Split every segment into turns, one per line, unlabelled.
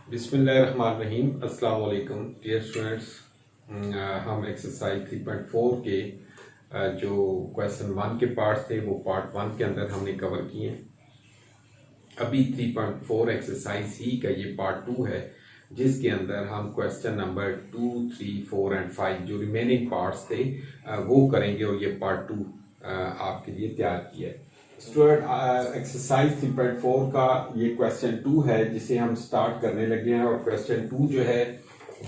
बिस्मिल्लाहिर्रहमानिर्रहीम। अस्सलाम वालेकुम डियर स्टूडेंट्स। हम एक्सरसाइज 3.4 के जो क्वेश्चन 1 के पार्ट थे वो पार्ट 1 के अंदर हमने कवर किए हैं। अभी 3.4 एक्सरसाइज ही का ये पार्ट 2 है, जिसके अंदर हम क्वेश्चन नंबर 2, 3, 4 एंड 5 जो रिमेनिंग पार्ट्स थे वो करेंगे और ये पार्ट 2 आपके लिए तैयार किया है। स्टूडेंट, एक्सरसाइज 3.4 का ये क्वेश्चन 2 है जिसे हम स्टार्ट करने लगे हैं। और क्वेश्चन 2 जो है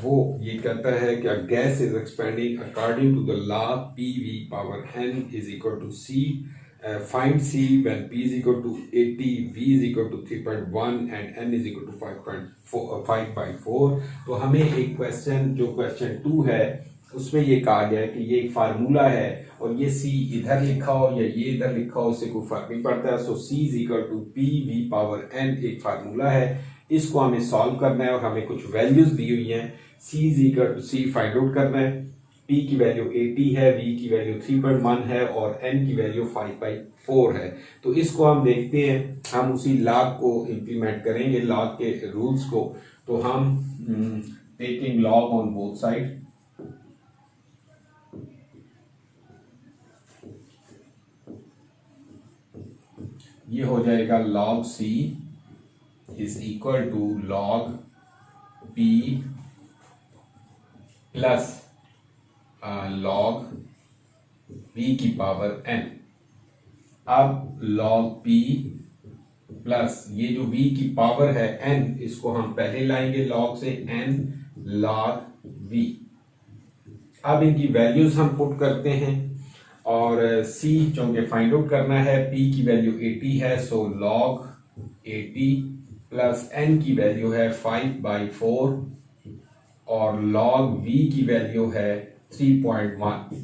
वो ये कहता है कि gas is expanding according to the law P V power N is equal to C. Find C when p is equal to 80, v is equal to 3.1 and n is equal to 5/4। तो हमें एक question जो question 2 है उसमें ये कहा गया है कि ये एक फार्मूला है और ये c इधर लिखा हो या ये इधर लिखा हो, उससे कोई फर्क नहीं पड़ता है। So c is equal to P V power n एक फार्मूला है, इसको हमें सॉल्व करना है और हमें कुछ वैल्यूज दी हुई हैं। c is equal to c find out करना है। p की वैल्यू 80 है, v की वैल्यू 3.1 है और n की वैल्यू 5/4 है। तो इसको हम देखते हैं, हम उसी लॉग को इंप्लीमेंट करेंगे, लॉग के रूल्स को। तो हम taking log on both side, ये हो जाएगा log c is equal to log p plus log v की पावर n। अब log p प्लस ये जो v की पावर है n, इसको हम पहले लाएंगे log से, n log v। अब इनकी वैल्यूज हम पुट करते हैं और c चूंकि फाइंड आउट करना है, p की वैल्यू 80 है, सो log 80 प्लस n की वैल्यू है 5/4 और log v की वैल्यू है 3.1।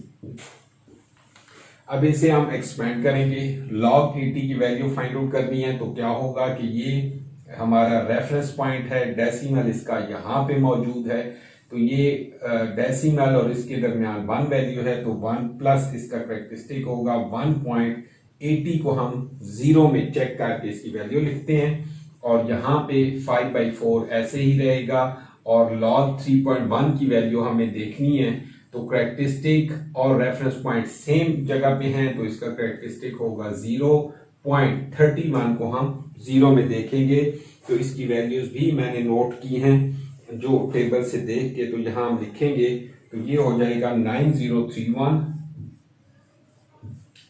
अब इसे हम एक्सपेंड करेंगे। log 80 की वैल्यू फाइंड आउट करनी है, तो क्या होगा कि ये हमारा रेफरेंस पॉइंट है, डेसिमल इसका यहाँ पे मौजूद है, तो ये डेसिमल और इसके दरमियान 1 वैल्यू है, तो 1 प्लस इसका करेक्टरिस्टिक होगा 1.80 को हम 0 में चेक करके इसकी वैल्यू लिखते हैं और यहाँ पे 5/4 ऐसे ही रहेगा। और log 3.1 की वैल्यू हमें देखनी है, तो करेक्टरिस्टिक और रेफरेंस पॉइंट सेम जगह पे हैं, तो इसका करेक्टरिस्टिक होगा 0.31 को हम 0 में देखेंगे। तो इसकी वैल्यूज भी मैंने नोट की हैं जो टेबल से देख के, तो यहां हम लिखेंगे, तो ये हो जाएगा 9031।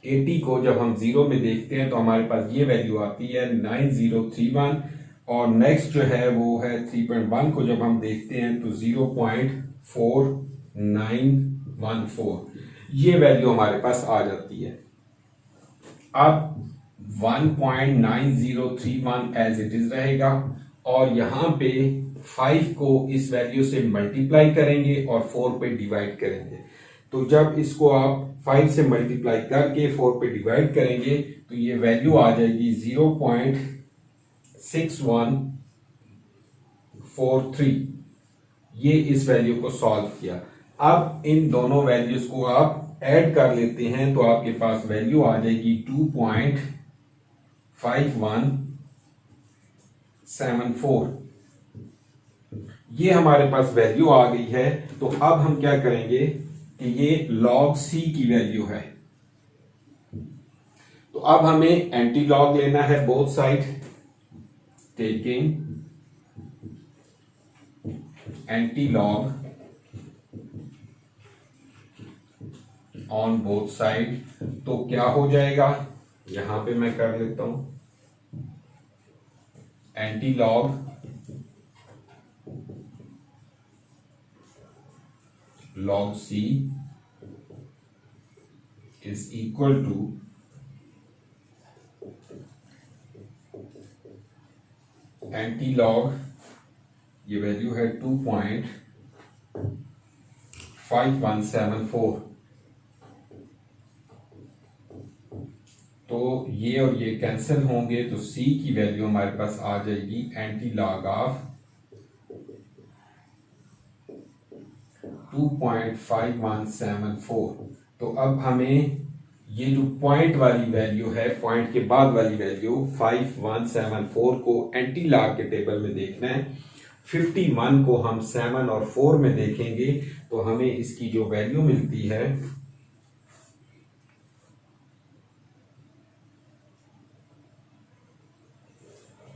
80 को जब हम 0 में देखते हैं तो हमारे पास ये वैल्यू आती है 9031 और नेक्स्ट जो है वो है 3.1 को जब हम देखते हैं तो 0.4914, ये वैल्यू हमारे पास आ जाती है। अब 1.9031 एज इट इज रहेगा और यहाँ पे 5 को इस वैल्यू से मल्टीप्लाई करेंगे और 4 पे डिवाइड करेंगे। तो जब इसको आप 5 से मल्टीप्लाई करके 4 पे डिवाइड करेंगे तो ये वैल्यू आ जाएगी 0.6143। ये इस वैल्यू को सॉल्व किया। अब इन दोनों वैल्यूज को आप ऐड कर लेते हैं तो आपके पास वैल्यू आ जाएगी 2.5174। ये हमारे पास वैल्यू आ गई है। तो अब हम क्या करेंगे कि ये log c की वैल्यू है, तो अब हमें एंटी लॉग लेना है both side. Taking anti log on both side, तो क्या हो जाएगा, यहां पे मैं कर लेता हूं anti log log c is equal to anti log, ये वैल्यू है 2.5174। तो ये और ये कैंसिल होंगे तो c की वैल्यू हमारे पास आ जाएगी एंटी लॉग ऑफ 2.5174। तो अब हमें ये जो पॉइंट वाली वैल्यू है, पॉइंट के बाद वाली वैल्यू 5174 को एंटी लॉग के टेबल में देखना है। 51 को हम 7 और 4 में देखेंगे तो हमें इसकी जो वैल्यू मिलती है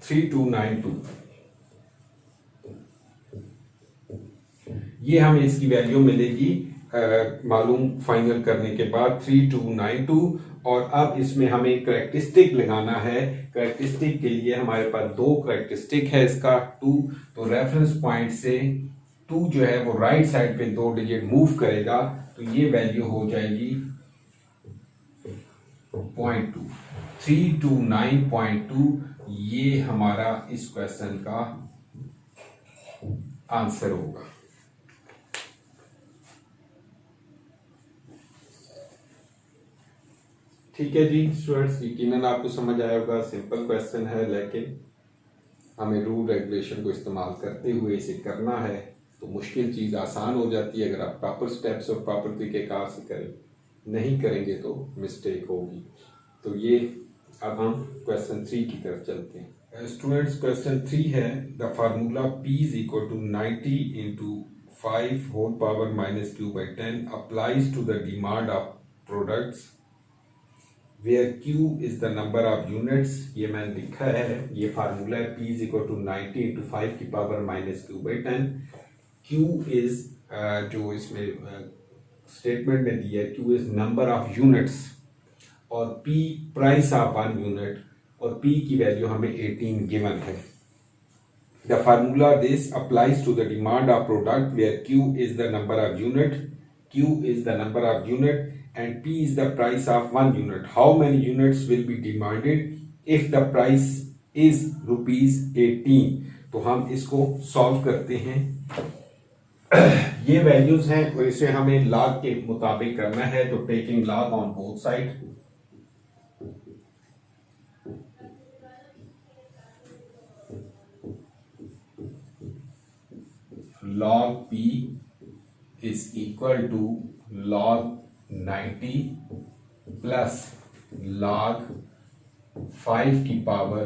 3292। ये हमें इसकी वैल्यू मिलेगी मालूम फाइनल करने के बाद 3292। और अब इसमें हमें करेक्टरिस्टिक लगाना है। करेक्टरिस्टिक के लिए हमारे पास दो करेक्टरिस्टिक है इसका 2। तो रेफरेंस पॉइंट से 2 जो है वो राइट साइड पे 2 डिजिट मूव करेगा तो ये वैल्यू हो जाएगी 0.2 329.2। ये हमारा इस क्वेश्चन का आंसर होगा। ठीक है जी स्टूडेंट्स, यकीनन आपको समझ आया होगा। सिंपल क्वेश्चन है लेकिन हमें रूल रेगुलेशन को इस्तेमाल करते हुए इसे करना है तो मुश्किल चीज़ आसान हो जाती है अगर आप प्रॉपर स्टेप्स और प्रॉपर तरीक़ेकार से करें। नहीं करेंगे तो मिस्टेक होगी। तो ये अब हम क्वेश्चन 3 की तरफ चलते हैं। स्टूडेंट्स क्वेश्चन 3 है the formula P is equal to 90 into 5 whole power minus q/10 applies to the demand of products where Q is the number of units. ये मैंने लिखा है, ये फार्मूला है P is equal to 90 into 5 की power minus q/10। Q is जो इसमें statement में दिया है Q is number of units और P प्राइस ऑफ 1 यूनिट और P की वैल्यू हमें 18 गिवन है। The formula this applies to the demand of product where Q is the number of unit, Q is the number of unit and P is the price of 1 unit. How many units will be demanded if the price is ₹18? तो हम इसको solve करते हैं। ये values हैं और इसे हमें लॉग के मुताबिक करना है तो taking log on both side. log P is equal to log 90 plus log 5 की पावर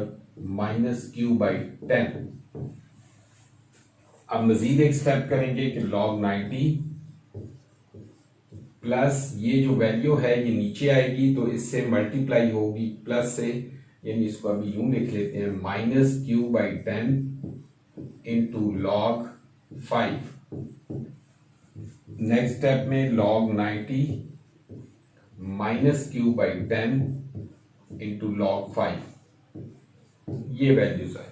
माइनस q/10। अब मजीद एक स्टेप करेंगे कि log 90 प्लस ये जो वैल्यू है ये नीचे आएगी तो इससे मल्टीप्लाई होगी प्लस से, यानी इसको अभी यूं लिख लेते हैं minus q/10 into log 5। Next step में log 90 minus q/10 into log 5। ये वैल्यूज है।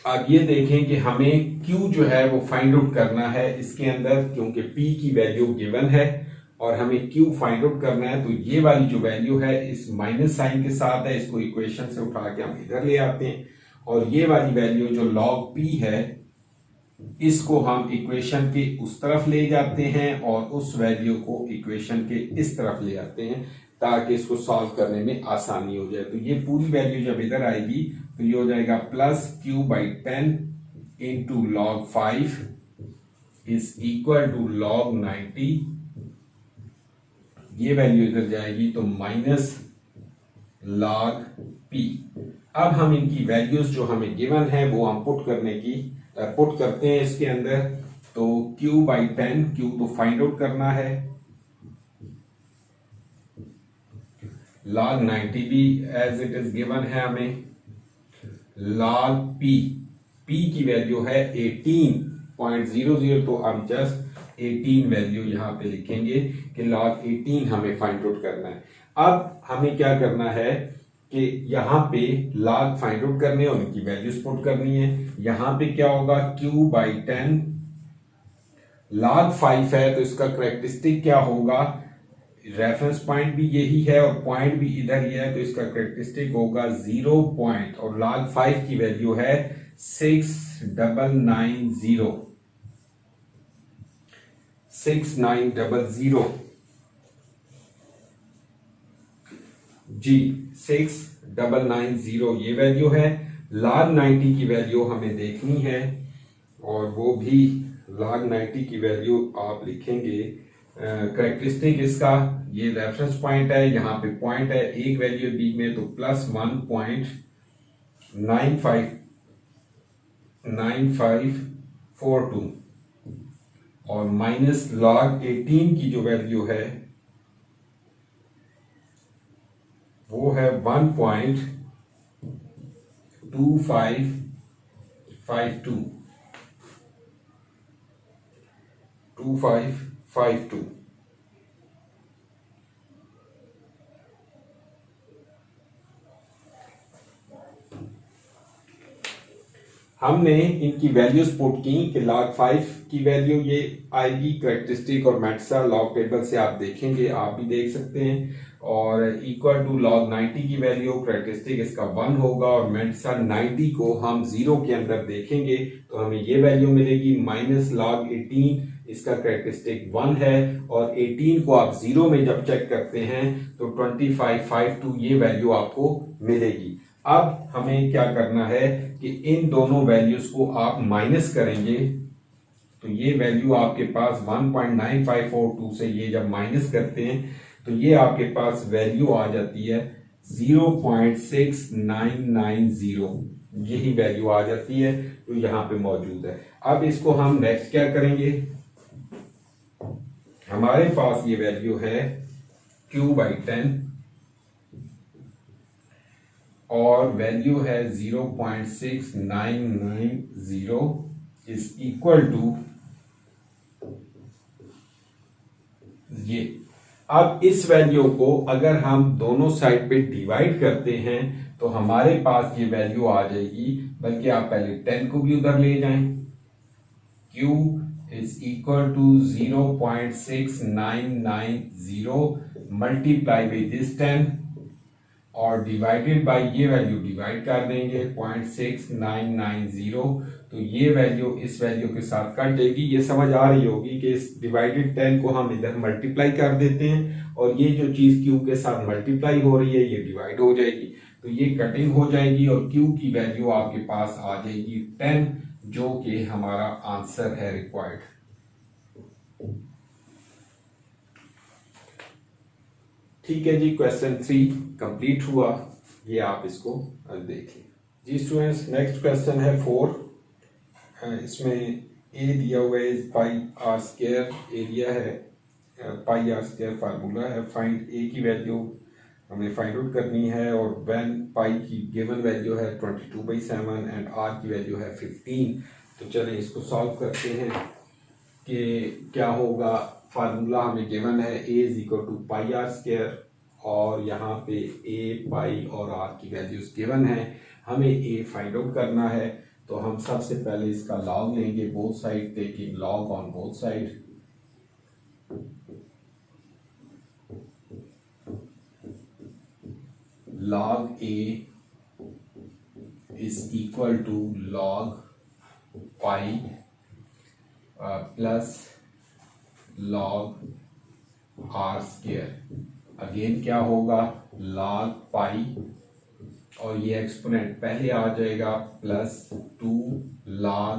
अब ये देखें कि हमें Q जो है वो फाइंड आउट करना है इसके अंदर, क्योंकि P की वैल्यू गिवन है और हमें Q फाइंड आउट करना है। तो ये वाली जो वैल्यू है इस माइनस साइन के साथ है, इसको इक्वेशन से उठा के हम इधर ले आते हैं और ये वाली वैल्यू जो log P है इसको हम इक्वेशन के उस तरफ ले जाते हैं और उस वैल्यू को इक्वेशन के इस तरफ ले आते हैं ताकि इसको सॉल्व करने में आसानी हो जाए। तो ये पूरी वैल्यू जब इधर आएगी तो ये हो जाएगा plus q/10 into log 5 is equal to log 90। ये वैल्यू इधर जाएगी तो माइनस log P। अब हम इनकी वैल्यूज जो हमें गिवन है वो हम पुट करते हैं इसके अंदर। तो q/10, Q तो फाइंड आउट करना है, log 90 भी एज इट इज गिवन है हमें, log P की वैल्यू है 18.00 तो हम जस्ट 18 वैल्यू यहां पे लिखेंगे कि log 18 हमें फाइंड आउट करना है। अब हमें क्या करना है कि यहाँ पे log फाइंड आउट करने और उनकी वैल्यूज पुट करनी है। यहाँ पे क्या होगा q/10 log 5 है तो इसका करेक्टरिस्टिक क्या होगा, रेफरेंस पॉइंट भी यही है और पॉइंट भी इधर ही है तो इसका करेक्टरिस्टिक होगा 0 पॉइंट और log 5 की वैल्यू है 6900 जी 6990 ये वैल्यू है। log 90 की वैल्यू हमें देखनी है और वो भी log 90 की वैल्यू आप लिखेंगे करेक्टरिस्टिक इसका, ये रेफरेंस पॉइंट है, यहाँ पे पॉइंट है, एक वैल्यू बीच में तो +1.95 9542 और माइनस log 18 की जो वैल्यू है वो है 1.2552 2552। हमने इनकी वैल्यूज पुट की कि log 5 की वैल्यू ये आएगी करेक्टरिस्टिक और मेट्सा लॉग टेबल से आप देखेंगे, आप भी देख सकते हैं। और इक्वल टू log 90 की वैल्यू करेक्टरिस्टिक इसका 1 होगा और मेट्सा 90 को हम 0 के अंदर देखेंगे तो हमें ये वैल्यू मिलेगी। माइनस log 18 इसका करेक्टरिस्टिक 1 है और 18 को आप 0 में जब चेक करते हैं तो 2552 ये वैल्यू आपको मिलेगी। अब हमें क्या करना है कि इन दोनों वैल्यूज को आप माइनस करेंगे तो ये वैल्यू आपके पास 1.9542 से ये जब माइनस करते हैं तो ये आपके पास वैल्यू आ जाती है 0.6990, यही वैल्यू आ जाती है जो यहां पे मौजूद है। अब इसको हम नेक्स्ट क्या करेंगे, हमारे पास ये वैल्यू है Q/10 और वैल्यू है 0.6990 इज इक्वल टू ये। अब इस वैल्यू को अगर हम दोनों साइड पे डिवाइड करते हैं तो हमारे पास ये वैल्यू आ जाएगी, बल्कि आप पहले 10 को भी उधर ले जाएं। Q is equal to 0.6990 multiply by this 10 और डिवाइडेड बाय ये वैल्यू डिवाइड कर देंगे 0.6990 तो ये वैल्यू इस वैल्यू के साथ कट जाएगी। ये समझ आ रही होगी कि इस डिवाइडेड 10 को हम इधर मल्टीप्लाई कर देते हैं और ये जो चीज क्यू के साथ मल्टीप्लाई हो रही है ये डिवाइड हो जाएगी तो ये कटिंग हो जाएगी और क्यू की वैल्यू आपके पास आ जाएगी 10 जो कि हमारा आंसर है रिक्वायर्ड। ठीक है जी, क्वेश्चन 3 कंप्लीट हुआ, ये आप इसको देखिए जी स्टूडेंट्स। नेक्स्ट क्वेश्चन है 4, इसमें ए दिया हुआ है पाई आर स्क्वायर, एरिया है पाई आर स्क्वायर, फार्मूला है फाइंड ए की वैल्यू हमें फाइंड आउट करनी है और व्हेन पाई की गिवन वैल्यू है 22/7 एंड आर की वैल्यू है 15। तो चलें इसको सॉल्व करते हैं कि क्या होगा। फार्मूला हमें गिवन है a is equal to pi are square और यहाँ पे a पाई और r की वैल्यूज गिवन है, हमें a फाइंड आउट करना है। तो हम सबसे पहले इसका लॉग लेंगे both side, taking log on both side. log a is equal to log pi plus log r square. Again क्या होगा log पाई और ये एक्सपोनेंट पहले आ जाएगा प्लस 2 log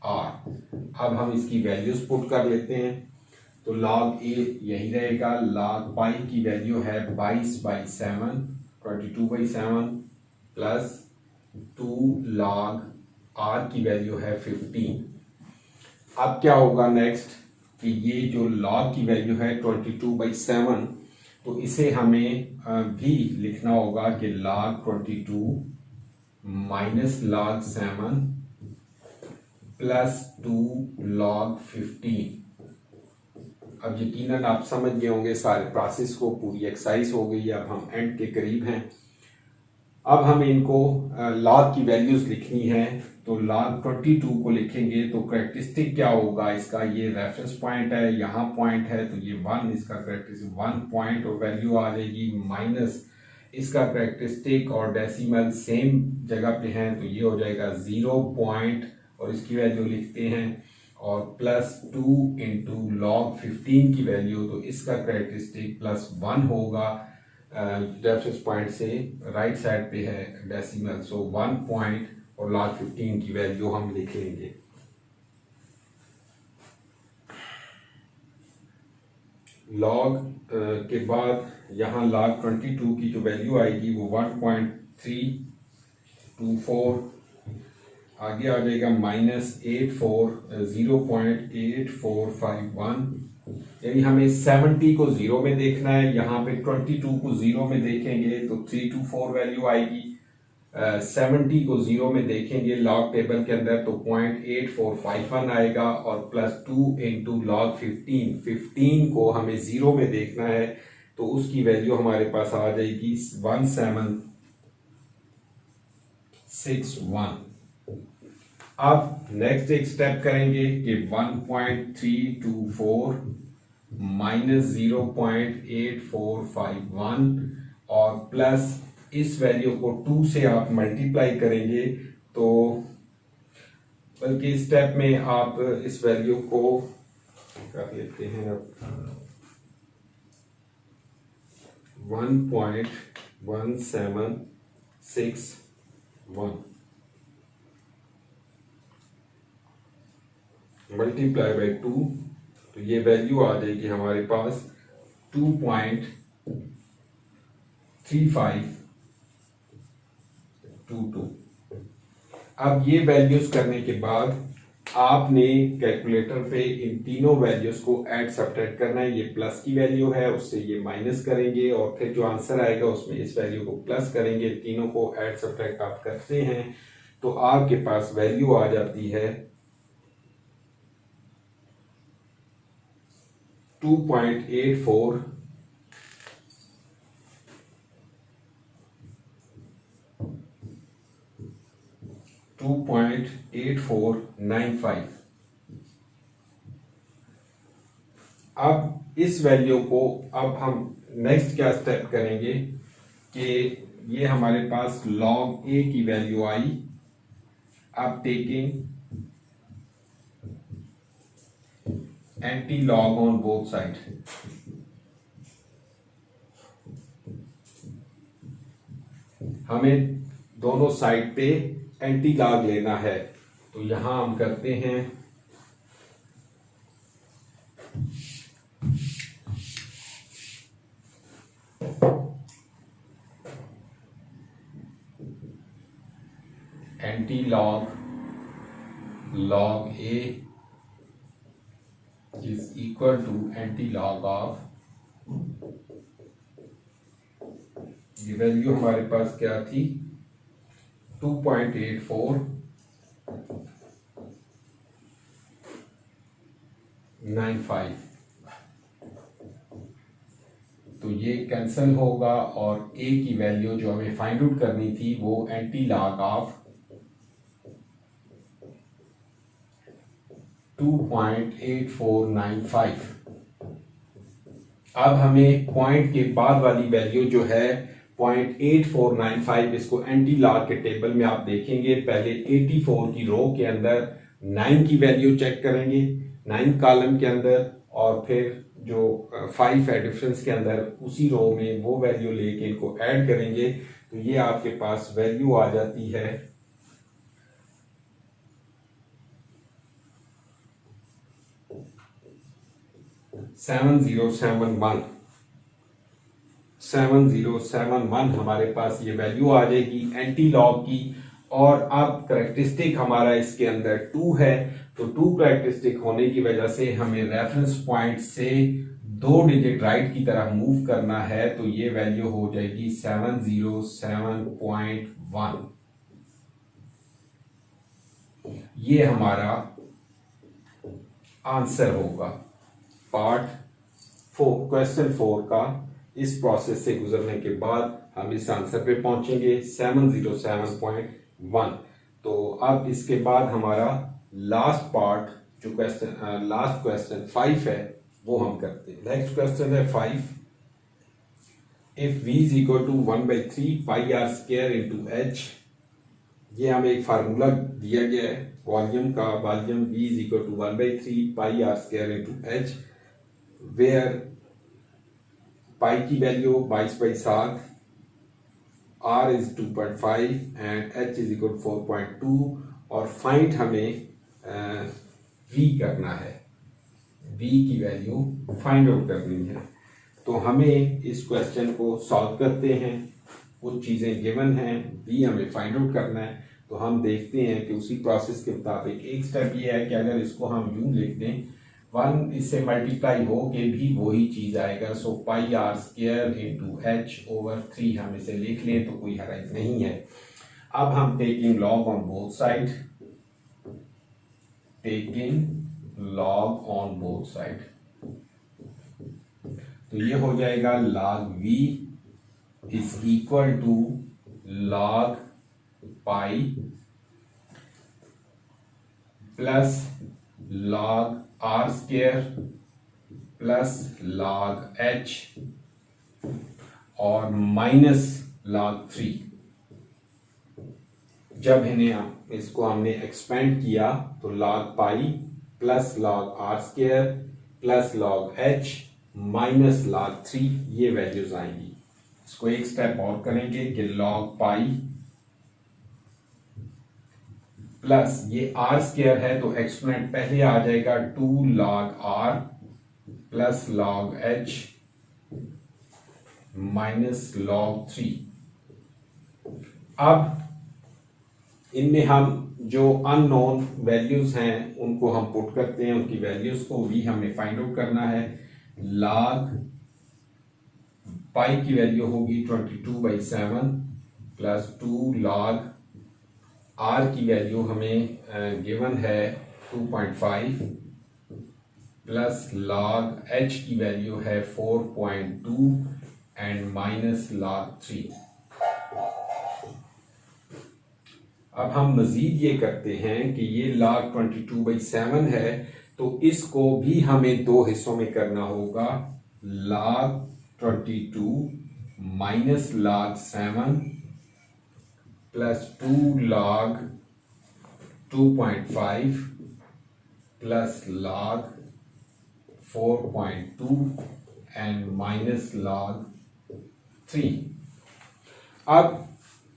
r। अब हम इसकी वैल्यूज पुट कर लेते हैं तो log a यही रहेगा, log पाई की वैल्यू है 22/7 22/7 प्लस 2 log r की वैल्यू है 15। अब क्या होगा नेक्स्ट कि ये जो log की वैल्यू है 22/7 तो इसे हमें भी लिखना होगा कि log 22 minus log 7 plus 2 log 15। अब यकीनन आप समझ गए होंगे सारे प्रोसेस को, पूरी एक्सरसाइज हो गई, अब हम एंड के करीब हैं। अब हमें इनको log की वैल्यूज लिखनी है तो log 22 को लिखेंगे तो करेक्टरिस्टिक क्या होगा इसका, ये रेफरेंस पॉइंट है, यहाँ पॉइंट है तो ये 1, इसका करेक्टरिस्टिक 1 पॉइंट और वैल्यू आ जाएगी माइनस इसका करेक्टरिस्टिक और डेसिमल सेम जगह पे हैं तो ये हो जाएगा 0 पॉइंट और इसकी वैल्यू लिखते हैं और प्लस 2 इंटू log 15 की वैल्यू तो इसका करेक्टरिस्टिक प्लस 1 होगा, रेफरेंस पॉइंट से राइट साइड पे है डेसिमल, सो 1 पॉइंट और log 15 की वैल्यू हम लिख लेंगे। log के बाद यहाँ log 22 की जो वैल्यू आएगी वो 1.324। आगे आ जाएगा -0.8451, यानी हमें 70 को 0 में देखना है। यहाँ पे 22 को 0 में देखेंगे तो 324 वैल्यू आएगी। 70 को 0 में देखेंगे लॉग टेबल के अंदर तो 0.8451 आएगा, और +2 इंटू लॉग 15 को हमें 0 में देखना है तो उसकी वैल्यू हमारे पास आ जाएगी 1761। अब नेक्स्ट एक स्टेप करेंगे कि 1.324 माइनस 0.8451 और प्लस इस वैल्यू को 2 से आप मल्टीप्लाई करेंगे, तो बल्कि स्टेप में आप इस वैल्यू को कर लेते हैं अब 1.1761 मल्टीप्लाई बाई 2, तो ये वैल्यू आ जाएगी हमारे पास 2.3522। अब ये वैल्यूज करने के बाद आपने कैलकुलेटर पे इन तीनों वैल्यूज को ऐड सब्ट्रैक्ट करना है। ये प्लस की वैल्यू है, उससे ये माइनस करेंगे और फिर जो आंसर आएगा उसमें इस वैल्यू को प्लस करेंगे। तीनों को ऐड सब्ट्रैक्ट आप करते हैं तो आपके पास वैल्यू आ जाती है 2.84 2.8495। अब इस वैल्यू को अब हम नेक्स्ट क्या स्टेप करेंगे कि ये हमारे पास log a की वैल्यू आई। अब taking anti log on both side, हमें दोनों साइड पे एंटी लॉग लेना है। तो यहां हम करते हैं anti log log a is equal to anti log of, ये वैल्यू हमारे पास क्या थी 2.8495। तो ये कैंसिल होगा और a की वैल्यू जो हमें फाइंड आउट करनी थी वो एंटी लॉग ऑफ 2.8495। अब हमें पॉइंट के बाद वाली वैल्यू जो है 0.8495, इसको एंटी लॉग के टेबल में आप देखेंगे। पहले 84 की रो के अंदर 9 की वैल्यू चेक करेंगे 9 कॉलम के अंदर, और फिर जो 5 है डिफरेंस के अंदर उसी रो में वो वैल्यू लेके इनको ऐड करेंगे तो ये आपके पास वैल्यू आ जाती है 7071 हमारे पास ये वैल्यू आ जाएगी एंटी लॉग की। और अब करेक्टरिस्टिक हमारा इसके अंदर 2 है, तो 2 करेक्टरिस्टिक होने की वजह से हमें रेफरेंस पॉइंट से 2 डिजिट राइट की तरफ मूव करना है, तो ये वैल्यू हो जाएगी 707.1। ये हमारा आंसर होगा पार्ट 4 क्वेश्चन 4 का। इस प्रोसेस से गुजरने के बाद हम इस आंसर पे पहुंचेंगे 707.1। तो अब इसके बाद हमारा लास्ट पार्ट जो क्वेश्चन लास्ट क्वेश्चन 5 है वो हम करते हैं। नेक्स्ट क्वेश्चन है 5। If v is equal to 1/3 pi are square into h, ये हमें एक फार्मूला दिया गया है वॉल्यूम का। Volume v is equal to 1/3 pi are square into h, where pi की value 22/7, r is 2.5 and h is equal 4.2, और find हमें v करना है, v की वैल्यू फाइंड आउट करनी है। तो हमें इस क्वेश्चन को सॉल्व करते हैं, कुछ चीज़ें गिवन हैं, v हमें फाइंड आउट करना है। तो हम देखते हैं कि उसी प्रोसेस के मुताबिक एक स्टेप ये है कि अगर इसको हम यूं लिख दें 1 इससे मल्टीप्लाई हो के भी वही चीज़ आएगा। So pi are square into h over 3 हम इसे लिख लें तो कोई हर्ज नहीं है। अब हम taking log on both side, taking log on both side, तो ये हो जाएगा log v is equal to log pi plus log r square plus log h और माइनस log 3। जब इन्हें इसको हमने एक्सपेंड किया तो log pi plus log r square plus log h minus log 3 ये वैल्यूज आएंगी। इसको एक स्टेप और करेंगे कि log पाई प्लस ये r स्क्वायर है तो एक्सपोनेंट पहले आ जाएगा 2 log r plus log h minus log 3। अब इनमें हम जो अननोन वैल्यूज हैं उनको हम पुट करते हैं, उनकी वैल्यूज को भी हमें फाइंड आउट करना है। log पाई की वैल्यू होगी 22/7 प्लस 2 log r की वैल्यू हमें गिवन है 2.5 प्लस log h की वैल्यू है 4.2 एंड माइनस log 3। अब हम मजीद ये करते हैं कि ये log 22/7 है तो इसको भी हमें दो हिस्सों में करना होगा। log 22 minus log 7 plus 2 log 2.5 plus log 4.2 and minus log 3। अब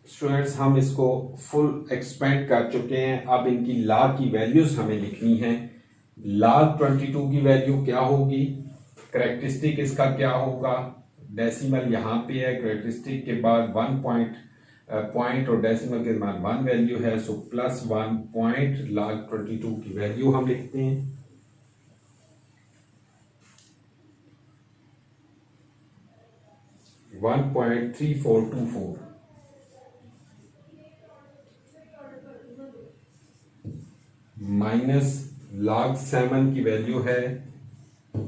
स्टूडेंट्स हम इसको फुल एक्सपेंड कर चुके हैं। अब इनकी log की वैल्यूज हमें लिखनी है। log 22 की वैल्यू क्या होगी, करेक्टरिस्टिक इसका क्या होगा, डेसिमल यहाँ पे है, करेक्टरिस्टिक के बाद 1 पॉइंट और डेसिमल के बाद 1 वैल्यू है, सो प्लस 1 पॉइंट log 22 की वैल्यू हम लिखते हैं। $1.3424 माइनस log 7 की वैल्यू है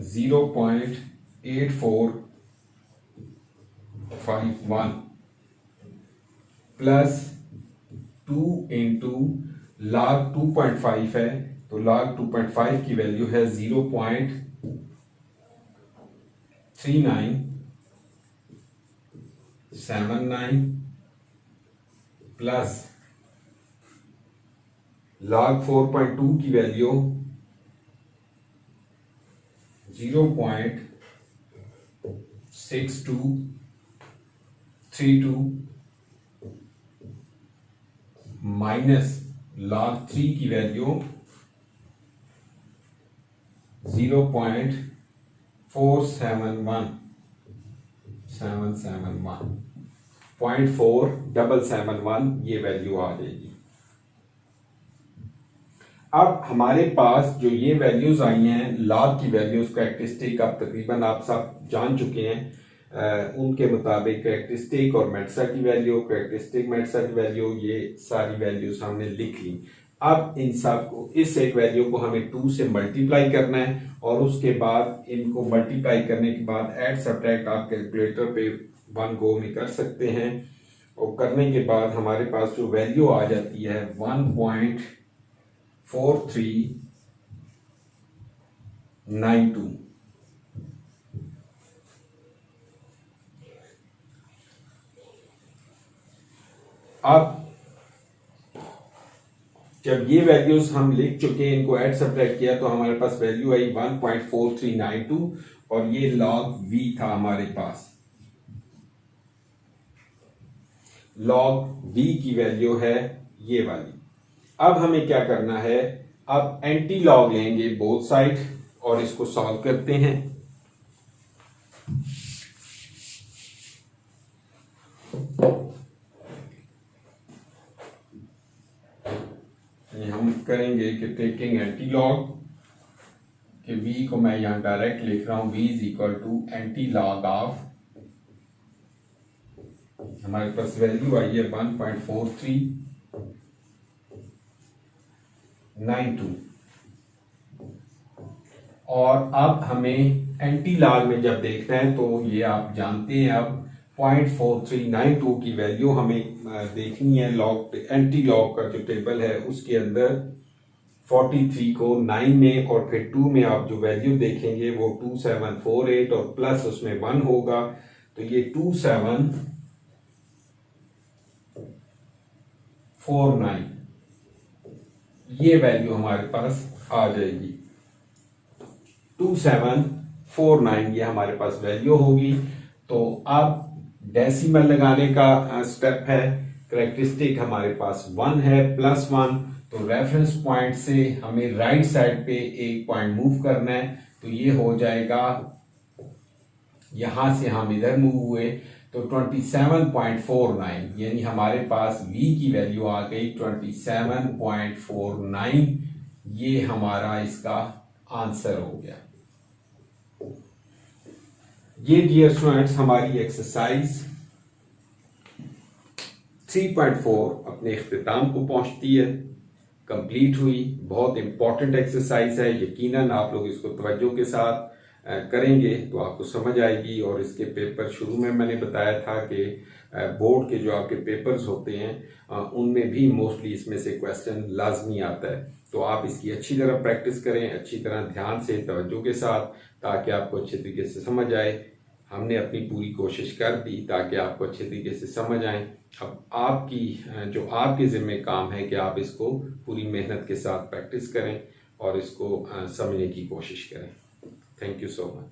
0.8451 प्लस 2 इंटू log 2.5 है तो log 2.5 की वैल्यू है 0.3979 प्लस log 4.2 की वैल्यू 0.6232 माइनस log 3 की वैल्यू 0.4771 ये वैल्यू आ जाएगी। अब हमारे पास जो ये वैल्यूज आई हैं log की वैल्यूज, करेक्टरिस्टिक अब तकरीबन आप सब जान चुके हैं। उनके मुताबिक करेक्टरिस्टिक और मेट्सा की वैल्यू, करेक्टरिस्टिक मेट्सा की वैल्यू, ये सारी वैल्यूज हमने लिख ली। अब इन सब को, इस एक वैल्यू को हमें 2 से मल्टीप्लाई करना है और उसके बाद इनको मल्टीप्लाई करने के बाद ऐड सब्ट्रैक्ट आप कैलकुलेटर पे 1 गो में कर सकते हैं और करने के बाद हमारे पास जो वैल्यू आ जाती है 1.4392। अब जब ये वैल्यूज हम लिख चुके हैं, इनको ऐड सब्ट्रैक्ट किया तो हमारे पास वैल्यू आई 1.4392 और ये log v था हमारे पास। log v की वैल्यू है ये वाली। अब हमें क्या करना है, अब एंटी लॉग लेंगे बोथ साइड और इसको सॉल्व करते हैं। करेंगे कि टेकिंग एंटी लॉग, कि v को मैं यहाँ डायरेक्ट लिख रहा हूँ, v is equal to anti log of, हमारे पास वैल्यू आई है 1.4392, और अब हमें एंटी लॉग में जब देखना है तो ये आप जानते हैं अब 0.4392 की वैल्यू हमें देखनी है लॉग, एंटी लॉग का जो टेबल है उसके अंदर 43 को 9 में और फिर 2 में आप जो वैल्यू देखेंगे वो 2748 और प्लस उसमें 1 होगा, तो ये 2749 ये वैल्यू हमारे पास आ जाएगी। 2749 ये हमारे पास वैल्यू होगी। तो अब डेसिमल लगाने का स्टेप है, करेक्टरिस्टिक हमारे पास 1 है +1, तो रेफरेंस पॉइंट से हमें राइट साइड पे एक पॉइंट मूव करना है, तो ये हो जाएगा, यहां से हम इधर मूव हुए तो 27.49, यानी हमारे पास v की वैल्यू आ गई 27.49, ये हमारा इसका आंसर हो गया। ये डियर स्टूडेंट्स हमारी एक्सरसाइज 3.4 अपने इख्तिताम को पहुंचती है, कंप्लीट हुई। बहुत इंपॉर्टेंट एक्सरसाइज है, यकीनन आप लोग इसको तवज्जो के साथ करेंगे तो आपको समझ आएगी। और इसके पेपर शुरू में मैंने बताया था कि बोर्ड के जो आपके पेपर्स होते हैं उनमें भी मोस्टली इसमें से क्वेश्चन लाजमी आता है, तो आप इसकी अच्छी तरह प्रैक्टिस करें, अच्छी तरह ध्यान से तवज्जो के साथ, ताकि आपको अच्छे तरीके से समझ आए। हमने अपनी पूरी कोशिश कर दी ताकि आपको अच्छे तरीके से समझ आए। अब आपके ज़िम्मे काम है कि आप इसको पूरी मेहनत के साथ प्रैक्टिस करें और इसको समझने की कोशिश करें। Thank you so much.